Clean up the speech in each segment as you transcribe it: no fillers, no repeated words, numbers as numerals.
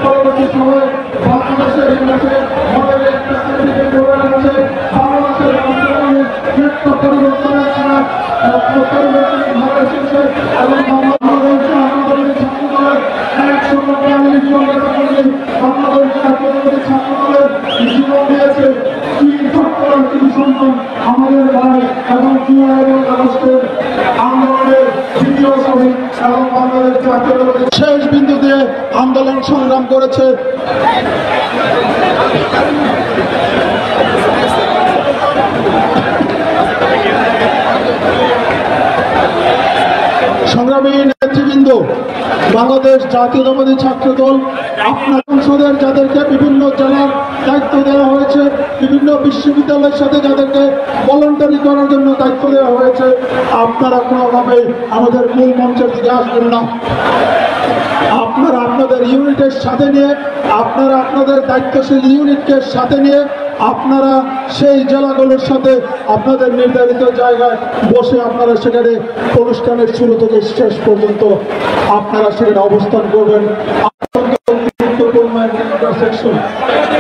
পরবর্তী সময়ে বাংলাদেশের ইতিহাসে মডেল একটা সার্টিফিকেট গড়ে আছে। বাংলাদেশের একটা পরিবর্তনের সময় পরিবর্তন ভালো এসেছে এবং বাংলাদেশে আমাদের ছাত্রদলের 142 জন নেতাকর্মী বাংলাদেশ জাতীয়তাবাদী ছাত্রদলের জীবন দিয়েছে। আমাদের ভাই এবং আগস্টের আন্দোলনের দ্বিতীয় শহীদ এবং বাংলাদেশ জাতীয়তাবাদী শেষ বিন্দু দিয়ে আন্দোলন সংগ্রাম করেছে। সংগ্রামী নেতৃবৃন্দ, বাংলাদেশ জাতীয়তাবাদী ছাত্রদল আপনার সংসদের যাদেরকে বিভিন্ন জেলার দায়িত্ব দেওয়া হয়েছে, বিভিন্ন বিশ্ববিদ্যালয়ের সাথে যাদেরকে ভলান্টারি করার জন্য দায়িত্ব দেওয়া হয়েছে, আপনারা কোনোভাবেই আমাদের মূল মঞ্চের দিকে আসবেন না। আপনারা আপনাদের ইউনিটের সাথে নিয়ে, আপনারা আপনাদের দায়িত্বশীল ইউনিটকে সাথে নিয়ে আপনারা সেই জেলাগুলোর সাথে আপনাদের নির্ধারিত জায়গায় বসে আপনারা সেখানে অনুষ্ঠানের শুরু থেকে শেষ পর্যন্ত আপনারা সেখানে অবস্থান করবেন।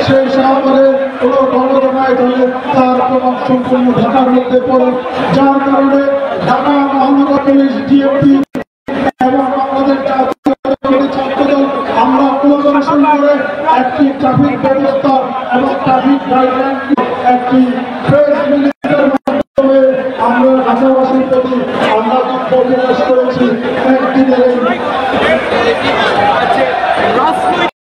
সেই সাহায্যে কোনো ঘটনায় তাহলে তার প্রভাব সম্পূর্ণ ঢাকার মধ্যে পড়ে, যার কারণে ঢাকা মহানগর পুলিশ, ডিএমপি এবং আমাদের জাতীয় ছাত্রদল আমরা পুনর্গঠন করে একটি ট্রাফিক ব্যবস্থা এবং ট্রাফিক গাইডলাইন একটি প্রেস রিলিজের মাধ্যমে আমরা ঢাকাবাসীর প্রতি আমরা প্রকাশ করেছি।